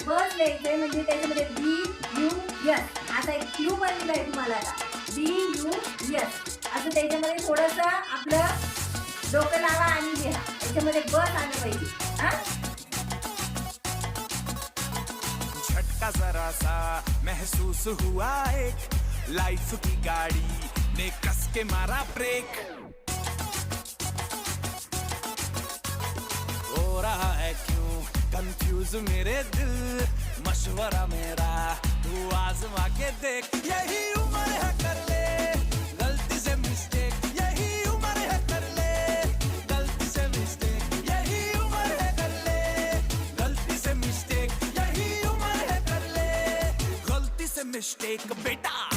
बस लिहायचंय म्हणजे त्याच्यामध्ये BUS असा एक क्लू पण दिलाय तुम्हाला आता. BUS असं त्याच्यामध्ये थोडंसं आपलं डोकं लावा आणि लिहा. याच्यामध्ये बस आलं पाहिजे. हा झटका जरा सा महसूस हुआ एक, लाइफ की गाड़ी ने कस के मारा ब्रेक. हो रहा है क्यों कंफ्यूज मेरे दिल, मशवरा मेरा तू आजमा के देख. यही उम्र है कर ले गलती से मिस्टेक, यही उम्र है कर ले गलती से मिस्टेक, यही उम्र है कर ले गलती से मिस्टेक, यही उम्र है कर ले गलती से मिस्टेक बेटा.